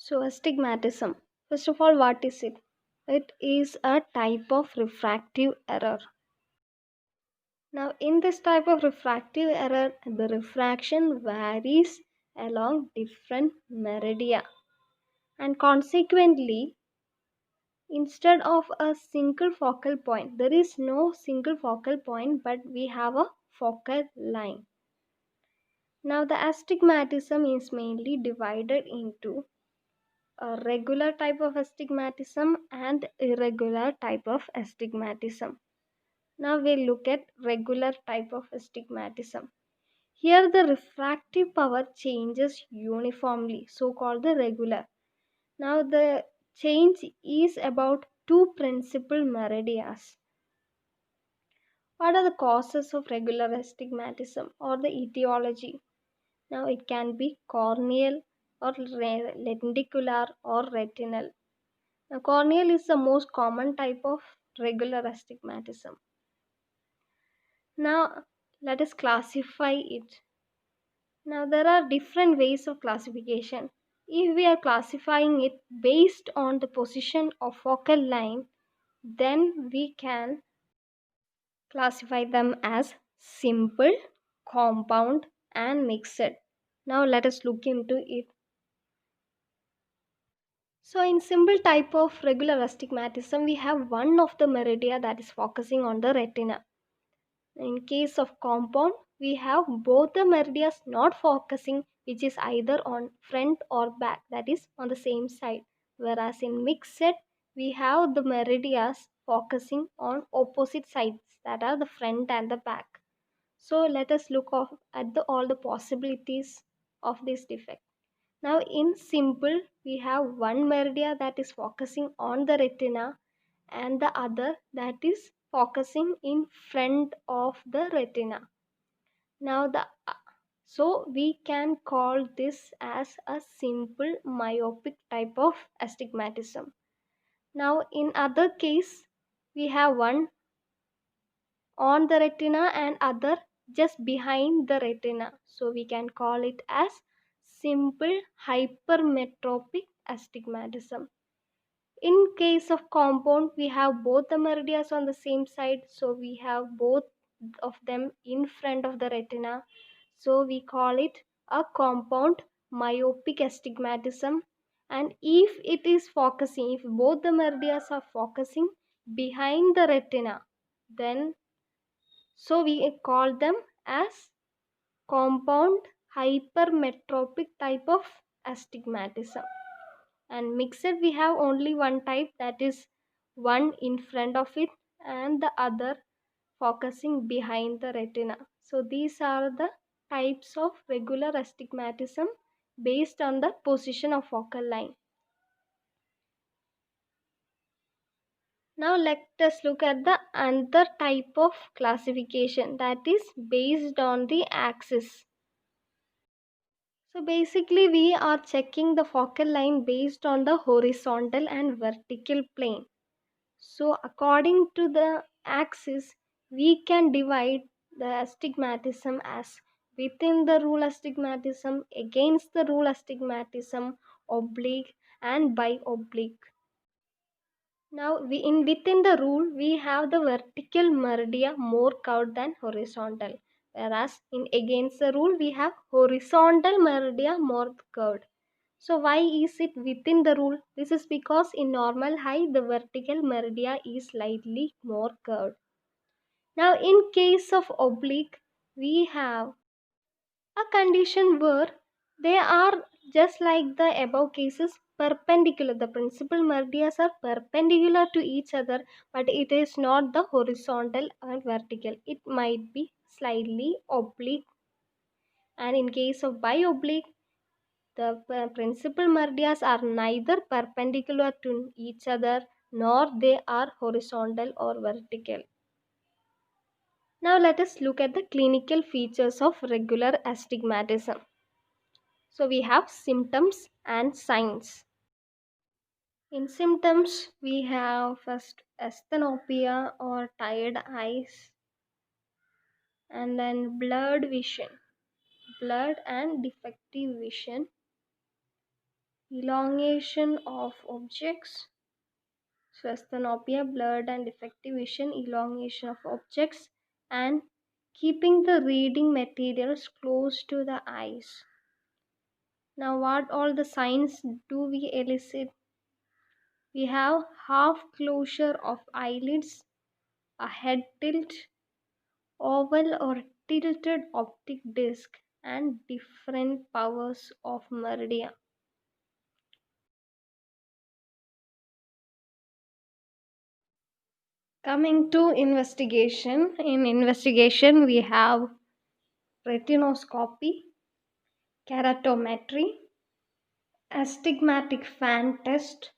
So, astigmatism. First of all, what is it? It is a type of refractive error. Now, in this type of refractive error, the refraction varies along different meridia, and consequently, instead of a single focal point, there is no single focal point, but we have a focal line. Now, the astigmatism is mainly divided into a regular type of astigmatism and irregular type of astigmatism. Now we'll look at regular type of astigmatism. Here the refractive power changes uniformly, so called the regular. Now the change is about two principal meridias. What are the causes of regular astigmatism or the etiology? Now it can be corneal or lenticular or retinal. Now, corneal is the most common type of regular astigmatism. Now, let us classify it. Now, there are different ways of classification. If we are classifying it based on the position of focal line, then we can classify them as simple, compound, and mixed. Now, let us look into it. So, in simple type of regular astigmatism, we have one of the meridia that is focusing on the retina. In case of compound, we have both the meridians not focusing, which is either on front or back, that is on the same side. Whereas in mixed, we have the meridians focusing on opposite sides, that are the front and the back. So let us look at all the possibilities of this defect. Now in simple, we have one meridian that is focusing on the retina and the other that is focusing in front of the retina. Now so we can call this as a simple myopic type of astigmatism. Now in other case, we have one on the retina and other just behind the retina, so we can call it as simple hypermetropic astigmatism. In case of compound, we have both the meridians on the same side, so we have both of them in front of the retina, so we call it a compound myopic astigmatism. And if it is focusing, if both the meridians are focusing behind the retina, then so we call them as compound hypermetropic type of astigmatism. And mixed, we have only one type, that is one in front of it and the other focusing behind the retina. So these are the types of regular astigmatism based on the position of focal line. Now let us look at the other type of classification, that is based on the axis. So basically we are checking the focal line based on the horizontal and vertical plane. So according to the axis, we can divide the astigmatism as within the rule astigmatism, against the rule astigmatism, oblique and bi-oblique. Now within the rule, we have the vertical meridia more curved than horizontal, whereas in against the rule, we have horizontal meridia more curved. So why is it within the rule? This is because in normal height, the vertical meridia is slightly more curved. Now in case of oblique, we have a condition where they are just like the above cases perpendicular. The principal meridians are perpendicular to each other, but it is not the horizontal and vertical. It might be slightly oblique. And in case of bi-oblique, the principal meridians are neither perpendicular to each other nor they are horizontal or vertical. Now let us look at the clinical features of regular astigmatism. So we have symptoms and signs. In symptoms, we have first asthenopia or tired eyes, and then blurred vision, blurred and defective vision, elongation of objects, spasthenopia, blurred and defective vision, elongation of objects, and keeping the reading materials close to the eyes. Now, what all the signs do we elicit? We have half closure of eyelids, a head tilt, oval or tilted optic disc, and different powers of meridia. Coming to investigation, in investigation we have retinoscopy, keratometry, astigmatic fan test,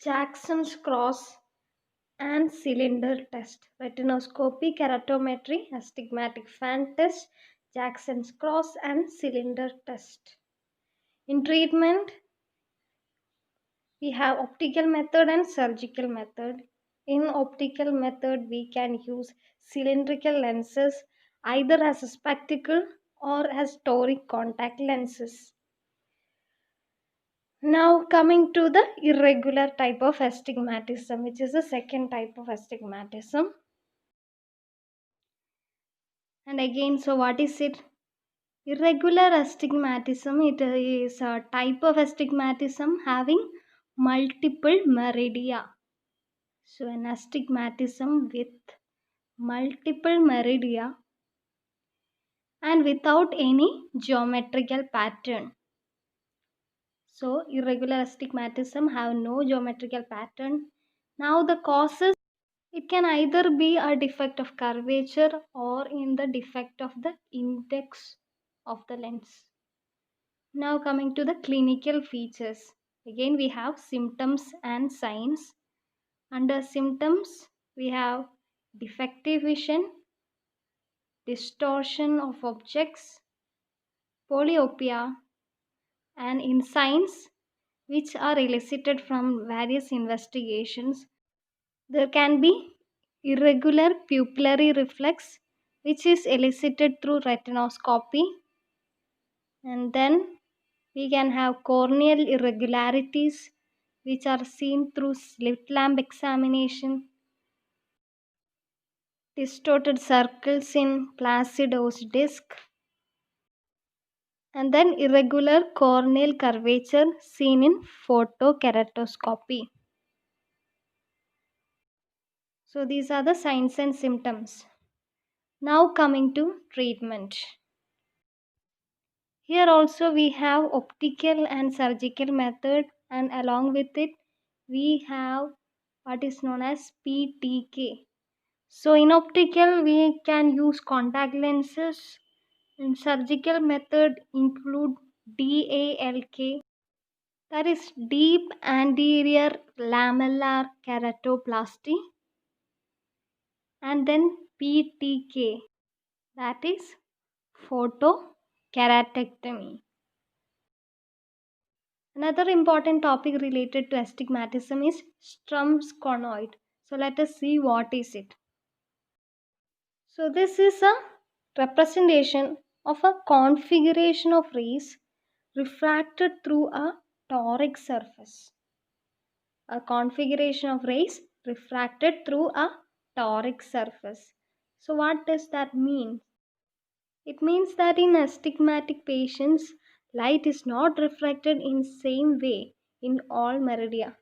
Jackson's cross, and cylinder test. Retinoscopy, keratometry, astigmatic fan test, Jackson's cross, and cylinder test. In treatment, we have optical method and surgical method. In optical method, we can use cylindrical lenses either as a spectacle or as toric contact lenses. Now coming to the irregular type of astigmatism, which is the second type of astigmatism. And again, so what is it? Irregular astigmatism, it is a type of astigmatism having multiple meridia. So an astigmatism with multiple meridia and without any geometrical pattern. So irregular astigmatism have no geometrical pattern. Now the causes, it can either be a defect of curvature or in the defect of the index of the lens. Now coming to the clinical features. Again we have symptoms and signs. Under symptoms we have defective vision, distortion of objects, polyopia, and in signs which are elicited from various investigations, there can be irregular pupillary reflex which is elicited through retinoscopy, and then we can have corneal irregularities which are seen through slit lamp examination, distorted circles in Placidus disc, and then irregular corneal curvature seen in photokeratoscopy. So these are the signs and symptoms. Now coming to treatment. Here also we have optical and surgical method, and along with it we have what is known as PTK. So in optical we can use contact lenses. In surgical method include DALK, that is deep anterior lamellar keratoplasty, and then PTK, that is photokeratectomy. Another important topic related to astigmatism is Strum's conoid. So let us see what is it. So this is a representation of a configuration of rays refracted through a toric surface. A configuration of rays refracted through a toric surface. So what does that mean? It means that in astigmatic patients, light is not refracted in same way in all meridia,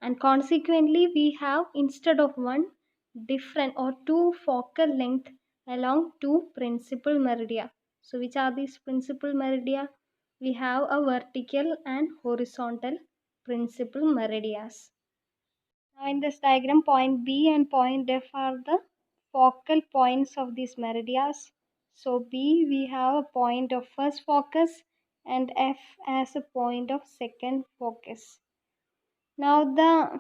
and consequently we have instead of one different or two focal length along two principal meridia. So which are these principal meridia? We have a vertical and horizontal principal meridias. Now in this diagram, point B and point F are the focal points of these meridias. So B we have a point of first focus and F as a point of second focus. Now the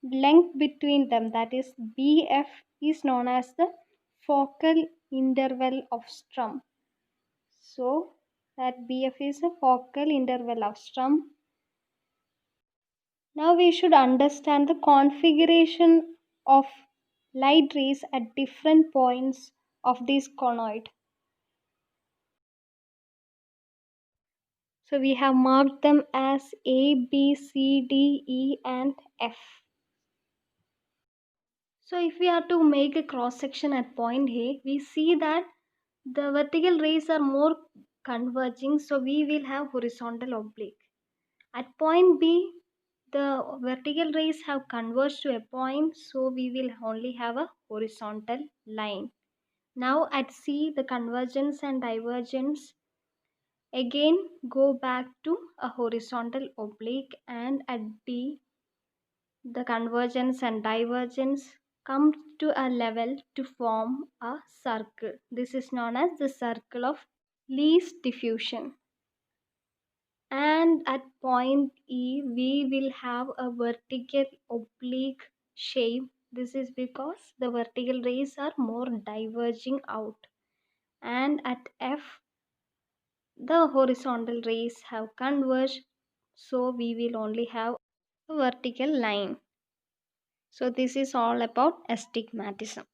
length between them, that is BF, is known as the focal interval of Strum. So that BF is a focal interval of Strum. Now we should understand the configuration of light rays at different points of this conoid. So we have marked them as A, B, C, D, E and F. So if we are to make a cross section at point A, we see that the vertical rays are more converging, so we will have horizontal oblique. At point B, the vertical rays have converged to a point, so we will only have a horizontal line. Now at C, the convergence and divergence again go back to a horizontal oblique, and at D, the convergence and divergence come to a level to form a circle. This is known as the circle of least diffusion. And at point E, we will have a vertical oblique shape. This is because the vertical rays are more diverging out. And at F, the horizontal rays have converged, so we will only have a vertical line. So this is all about astigmatism.